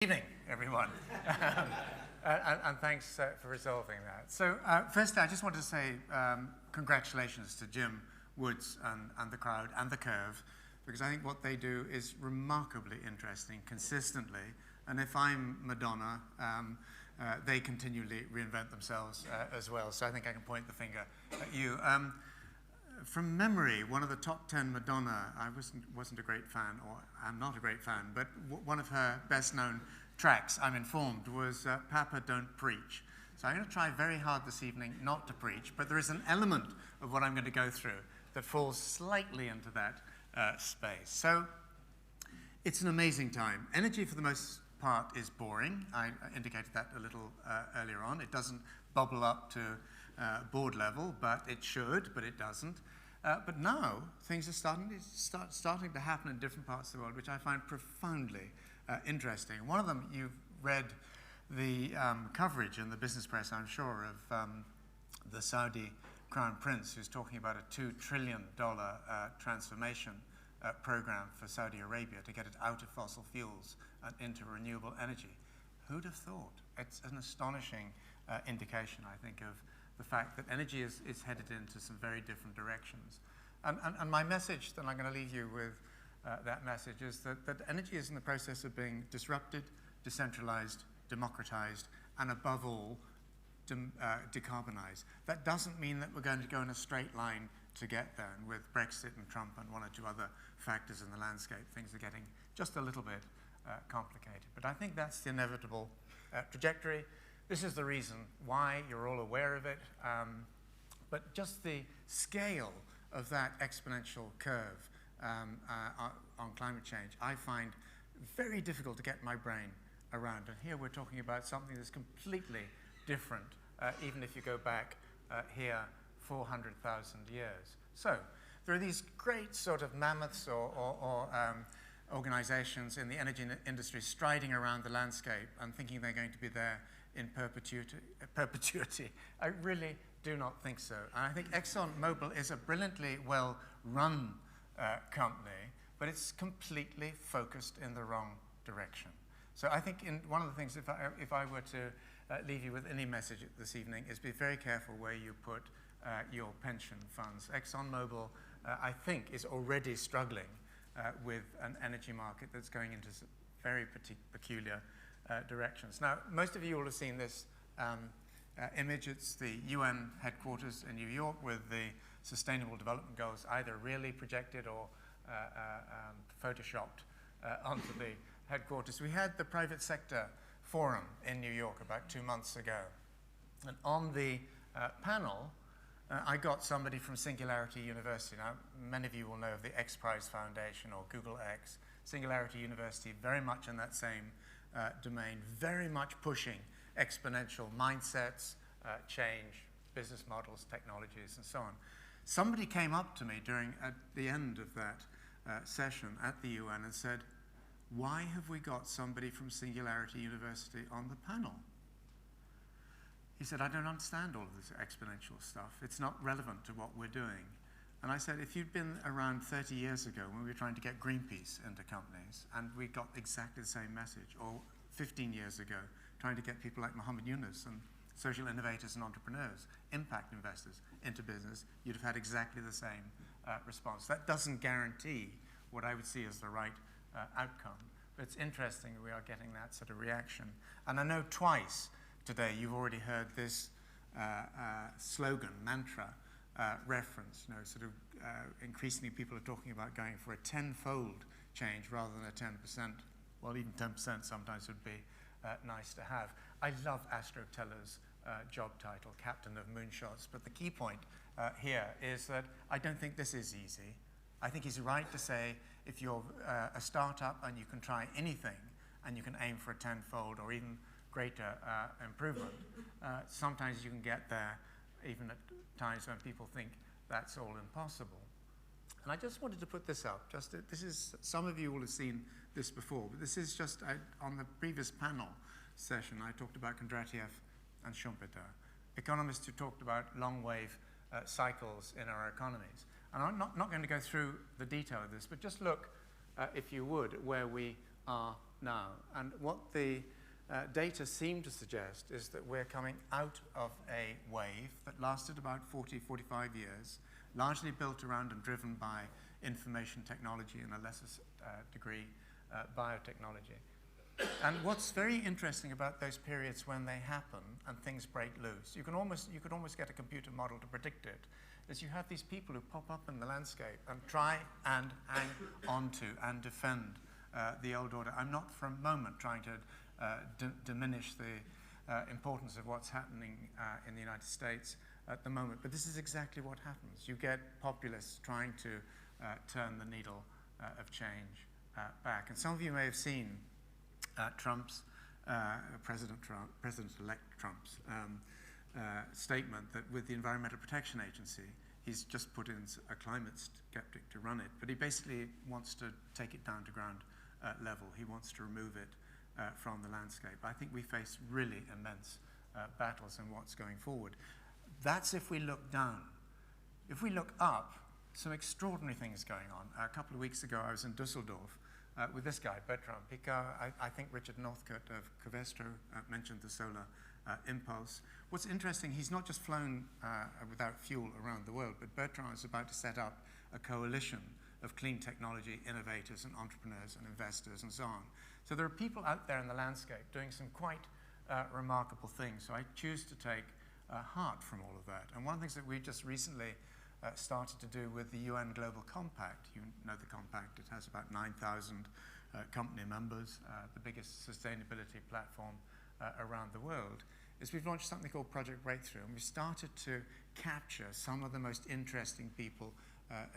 Evening, everyone, and thanks for resolving that. So firstly, I just want to say congratulations to Jim Woods and the crowd and the Curve, because I think what they do is remarkably interesting consistently. And if I'm Madonna, they continually reinvent themselves as well. So I think I can point the finger at you. From memory, one of the top 10 Madonna, I wasn't a great fan, or I'm not a great fan, but one of her best-known tracks, I'm informed, was Papa Don't Preach. So I'm going to try very hard this evening not to preach, but there is an element of what I'm going to go through that falls slightly into that space. So it's an amazing time. Energy, for the most part, is boring. I indicated that a little earlier on. It doesn't bubble up to board level, but it should, but it doesn't. But now things are starting to happen in different parts of the world, which I find profoundly interesting. One of them, you've read the coverage in the business press, I'm sure, of the Saudi Crown Prince, who's talking about a $2 trillion transformation program for Saudi Arabia to get it out of fossil fuels and into renewable energy. Who'd have thought? It's an astonishing indication, I think, of the fact that energy is headed into some very different directions. And my message that I'm going to leave you with, that message, is that energy is in the process of being disrupted, decentralized, democratized, and above all, decarbonized. That doesn't mean that we're going to go in a straight line to get there. And with Brexit and Trump and one or two other factors in the landscape, things are getting just a little bit complicated. But I think that's the inevitable trajectory. This is the reason why you're all aware of it, but just the scale of that exponential curve on climate change, I find very difficult to get my brain around. And here we're talking about something that's completely different, even if you go back here 400,000 years. So there are these great sort of mammoths or organizations in the energy industry striding around the landscape and thinking they're going to be there in perpetuity. I really do not think so. And I think ExxonMobil is a brilliantly well-run company, but it's completely focused in the wrong direction. So I think one of the things, if I were to leave you with any message this evening, is be very careful where you put your pension funds. ExxonMobil, I think, is already struggling with an energy market that's going into some very peculiar directions. Now, most of you will have seen this image. It's the UN headquarters in New York with the Sustainable Development Goals either really projected or photoshopped onto the headquarters. We had the private sector forum in New York about 2 months ago. And on the panel, I got somebody from Singularity University. Now, many of you will know of the X Prize Foundation or Google X. Singularity University, very much in that same domain, very much pushing exponential mindsets, change, business models, technologies, and so on. Somebody came up to me at the end of that session at the UN and said, "Why have we got somebody from Singularity University on the panel?" He said, "I don't understand all of this exponential stuff. It's not relevant to what we're doing." And I said, if you'd been around 30 years ago when we were trying to get Greenpeace into companies, and we got exactly the same message, or 15 years ago, trying to get people like Mohammed Yunus and social innovators and entrepreneurs, impact investors, into business, you'd have had exactly the same response. That doesn't guarantee what I would see as the right outcome. But it's interesting we are getting that sort of reaction. And I know twice today you've already heard this slogan, mantra, reference. Sort of increasingly people are talking about going for a 10-fold change rather than a 10%. Well, even 10% sometimes would be nice to have. I love Astro Teller's job title, Captain of Moonshots, but the key point here is that I don't think this is easy. I think he's right to say if you're a startup and you can try anything and you can aim for a 10-fold or even greater improvement, sometimes you can get there even at times when people think that's all impossible. And I just wanted to put this up. This is, some of you will have seen this before, but this is just on the previous panel session, I talked about Kondratiev and Schumpeter, economists who talked about Longwave cycles in our economies. And I'm not going to go through the detail of this, but just look, if you would, where we are now. And what the data seem to suggest is that we're coming out of a wave that lasted about 40, 45 years, largely built around and driven by information technology and a lesser degree biotechnology. And what's very interesting about those periods when they happen and things break loose, you could almost get a computer model to predict it, is you have these people who pop up in the landscape and try and hang onto and defend the old order. I'm not for a moment trying to diminish the importance of what's happening in the United States at the moment, but this is exactly what happens. You get populists trying to turn the needle of change back. And some of you may have seen President-elect Trump's statement that with the Environmental Protection Agency, he's just put in a climate skeptic to run it, but he basically wants to take it down to ground level. He wants to remove it from the landscape. I think we face really immense battles in what's going forward. That's if we look down. If we look up, some extraordinary things going on. A couple of weeks ago, I was in Dusseldorf with this guy, Bertrand Piccard. I think Richard Northcote of Covestro mentioned the solar impulse. What's interesting, he's not just flown without fuel around the world, but Bertrand is about to set up a coalition of clean technology innovators and entrepreneurs and investors and so on. So there are people out there in the landscape doing some quite remarkable things. So I choose to take heart from all of that. And one of the things that we just recently started to do with the UN Global Compact, you know the compact, it has about 9,000 company members, the biggest sustainability platform around the world, is we've launched something called Project Breakthrough, and we started to capture some of the most interesting people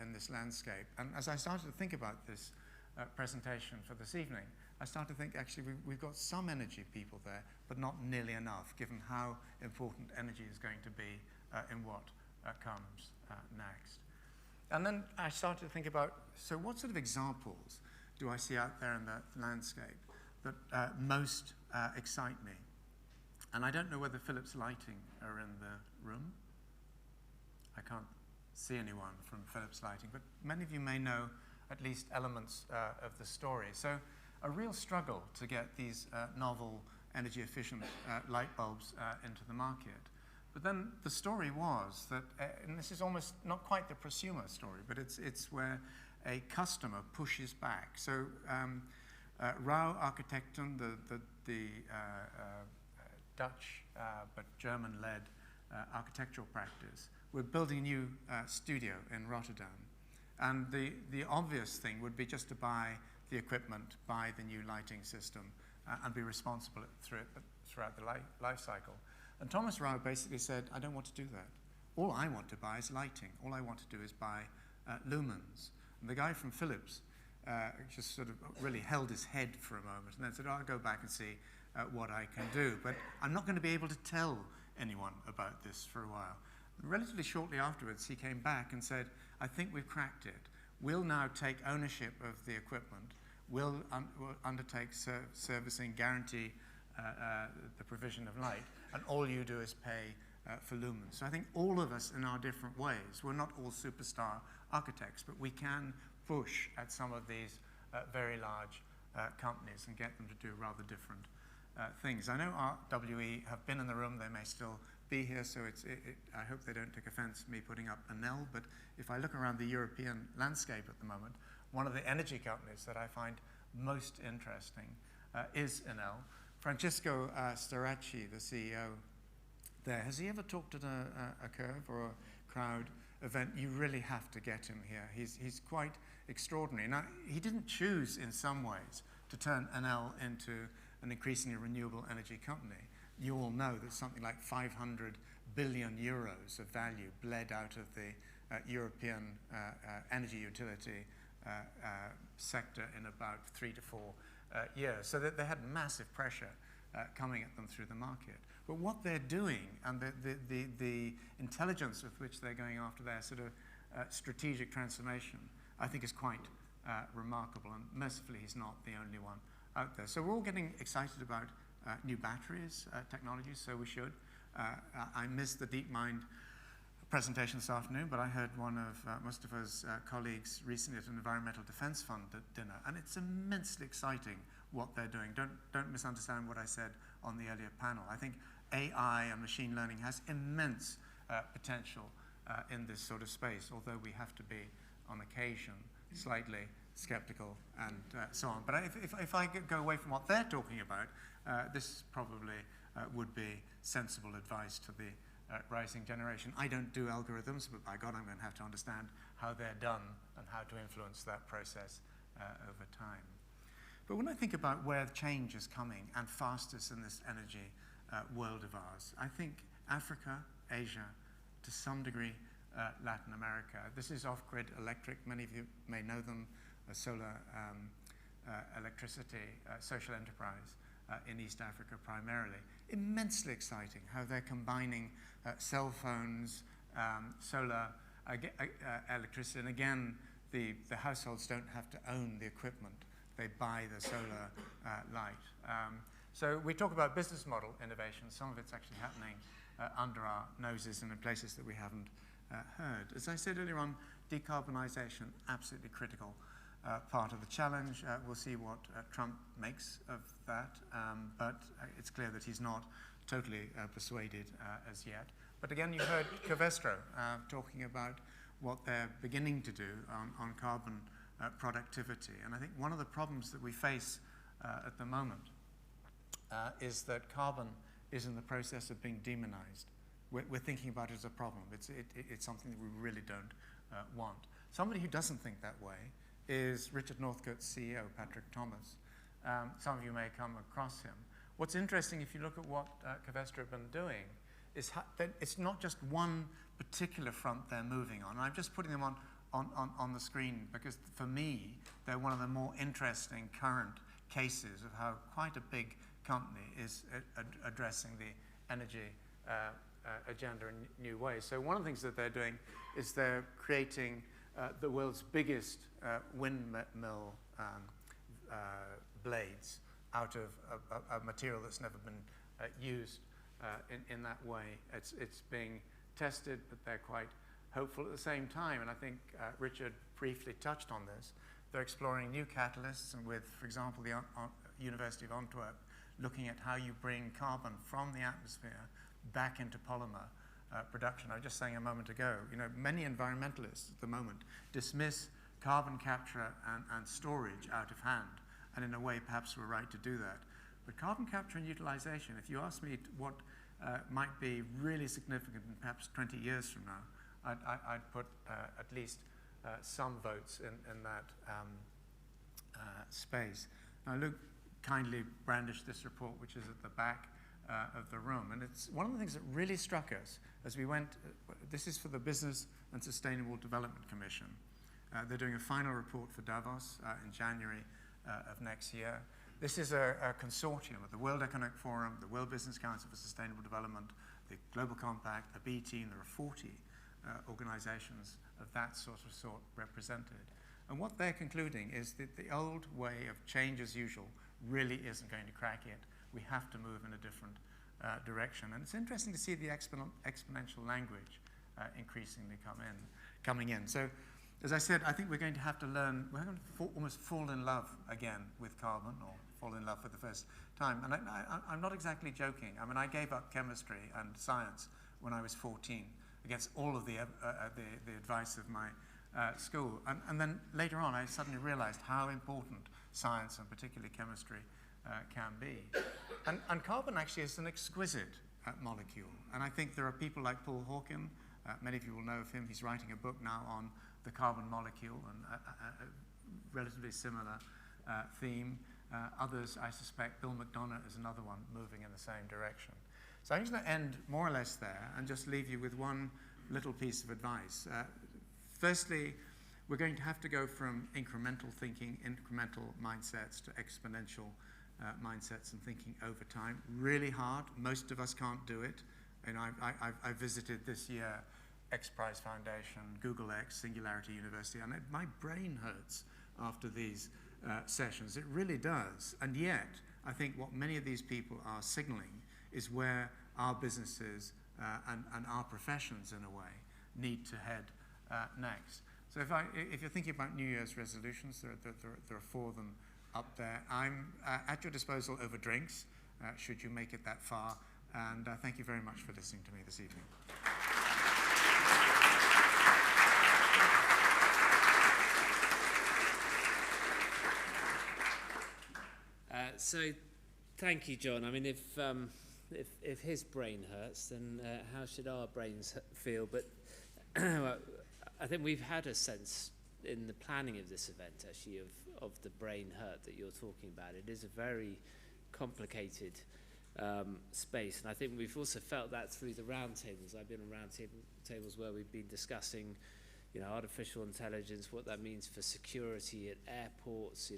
in this landscape. And as I started to think about this presentation for this evening, I started to think actually we've got some energy people there, but not nearly enough, given how important energy is going to be in what comes next. And then I started to think about, so what sort of examples do I see out there in the landscape that most excite me? And I don't know whether Philips Lighting are in the room. I can't see anyone from Philips Lighting, but many of you may know at least elements of the story. So a real struggle to get these novel energy-efficient light bulbs into the market. But then the story was that, and this is almost not quite the prosumer story, but it's where a customer pushes back. So Rau Architekten, the Dutch but German-led architectural practice, we're building a new studio in Rotterdam. And the obvious thing would be just to buy the equipment, buy the new lighting system, and be responsible throughout the life cycle. And Thomas Rau basically said, I don't want to do that. All I want to buy is lighting. All I want to do is buy lumens. And the guy from Philips just sort of really held his head for a moment and then said, I'll go back and see what I can do. But I'm not going to be able to tell anyone about this for a while. Relatively shortly afterwards, he came back and said, I think we've cracked it. We'll now take ownership of the equipment. We'll undertake servicing, guarantee the provision of light, and all you do is pay for lumens. So I think all of us in our different ways, we're not all superstar architects, but we can push at some of these very large companies and get them to do rather different things. I know RWE have been in the room, they may still be here, so I hope they don't take offense me putting up Enel, but if I look around the European landscape at the moment, one of the energy companies that I find most interesting is Enel. Francisco Staracci, the CEO there, has he ever talked at a Curve or a crowd event? You really have to get him here. He's quite extraordinary. Now, he didn't choose in some ways to turn Enel into an increasingly renewable energy company. You all know that something like 500 billion euros of value bled out of the European energy utility sector in about 3 to 4 years. So that they had massive pressure coming at them through the market. But what they're doing and the intelligence with which they're going after their sort of strategic transformation, I think is quite remarkable. And mercifully, he's not the only one out there. So we're all getting excited about new batteries technologies, so we should. I missed the DeepMind presentation this afternoon, but I heard one of Mustafa's colleagues recently at an Environmental Defense Fund at dinner, and it's immensely exciting what they're doing. Don't misunderstand what I said on the earlier panel. I think AI and machine learning has immense potential in this sort of space, although we have to be, on occasion, slightly skeptical and so on. But if I go away from what they're talking about, this probably would be sensible advice to the rising generation. I don't do algorithms, but by God, I'm going to have to understand how they're done and how to influence that process over time. But when I think about where change is coming and fastest in this energy world of ours, I think Africa, Asia, to some degree Latin America. This is off-grid electric. Many of you may know them, solar electricity, social enterprise in East Africa primarily. Immensely exciting how they're combining cell phones, solar electricity, and again, the households don't have to own the equipment. They buy the solar light. So we talk about business model innovation. Some of it's actually happening under our noses and in places that we haven't heard. As I said earlier on, decarbonisation, absolutely critical part of the challenge. We'll see what Trump makes of that, but it's clear that he's not totally persuaded as yet. But again, you heard Covestro talking about what they're beginning to do on carbon productivity. And I think one of the problems that we face at the moment is that carbon is in the process of being demonized. We're thinking about it as a problem. It's something that we really don't want. Somebody who doesn't think that way is Richard Northcote's CEO, Patrick Thomas. Some of you may come across him. What's interesting, if you look at what Covestro have been doing, is that it's not just one particular front they're moving on. And I'm just putting them on the screen because, for me, they're one of the more interesting current cases of how quite a big company is addressing the energy agenda in new ways. So one of the things that they're doing is they're creating the world's biggest windmill blades out of a material that's never been used in that way. It's being tested, but they're quite hopeful at the same time. And I think Richard briefly touched on this. They're exploring new catalysts, and with, for example, the University of Antwerp, looking at how you bring carbon from the atmosphere back into polymer production. I was just saying a moment ago, many environmentalists at the moment dismiss carbon capture and storage out of hand, and in a way, perhaps we're right to do that. But carbon capture and utilization, if you ask me what might be really significant in perhaps 20 years from now, I'd put at least some votes in that space. Now, Luke kindly brandished this report, which is at the back of the room. And it's one of the things that really struck us as we went, this is for the Business and Sustainable Development Commission. They're doing a final report for Davos in January of next year. This is a consortium of the World Economic Forum, the World Business Council for Sustainable Development, the Global Compact, the B Team. There are 40 organizations of that sort represented. And what they're concluding is that the old way of change as usual really isn't going to crack it. We have to move in a different direction. And it's interesting to see the exponential language increasingly coming in. So, as I said, I think we're going to have to learn, we're going to almost fall in love again with carbon, or fall in love for the first time. And I'm not exactly joking. I mean, I gave up chemistry and science when I was 14 against all of the advice of my school. And then later on, I suddenly realized how important science, and particularly chemistry, can be. And carbon actually is an exquisite molecule. And I think there are people like Paul Hawken, many of you will know of him. He's writing a book now on the carbon molecule, and a relatively similar theme. Others, I suspect, Bill McDonough is another one moving in the same direction. So I'm just going to end more or less there and just leave you with one little piece of advice. Firstly, we're going to have to go from incremental thinking, incremental mindsets, to exponential mindsets and thinking over time. Really hard. Most of us can't do it. And I visited this year X Prize Foundation, Google X, Singularity University, and my brain hurts after these sessions. It really does. And yet, I think what many of these people are signaling is where our businesses and our professions, in a way, need to head next. So if you're thinking about New Year's resolutions, there are 4 of them up there. I'm at your disposal over drinks, should you make it that far. And thank you very much for listening to me this evening. So, thank you, John. I mean, if his brain hurts, then how should our brains feel? But I think we've had a sense in the planning of this event, actually, of the brain hurt that you're talking about. It is a very complicated space, and I think we've also felt that through the roundtables. I've been on roundtables where we've been discussing, artificial intelligence, what that means for security at airports.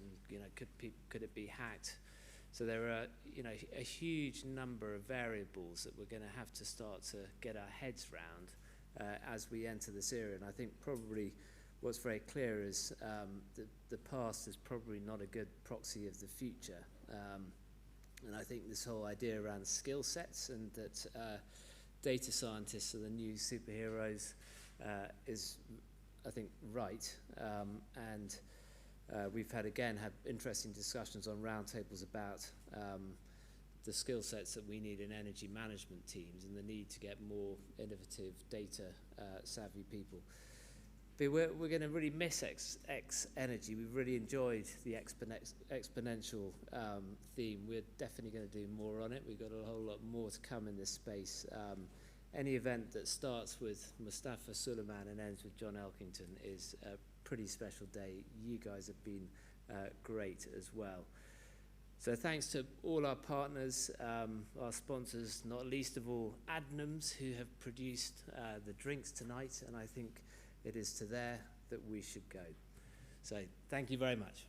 Could it be hacked? So there are, a huge number of variables that we're going to have to start to get our heads round as we enter this era. And I think probably what's very clear is the past is probably not a good proxy of the future. And I think this whole idea around skill sets and that data scientists are the new superheroes is, I think, right. We've had interesting discussions on roundtables about the skill sets that we need in energy management teams and the need to get more innovative data savvy people. But we're going to really miss X energy. We've really enjoyed the exponential theme. We're definitely going to do more on it. We've got a whole lot more to come in this space. Any event that starts with Mustafa Suleiman and ends with John Elkington is a pretty special day. You guys have been great as well. So thanks to all our partners, our sponsors, not least of all Adnams, who have produced the drinks tonight, and I think it is to there that we should go. So thank you very much.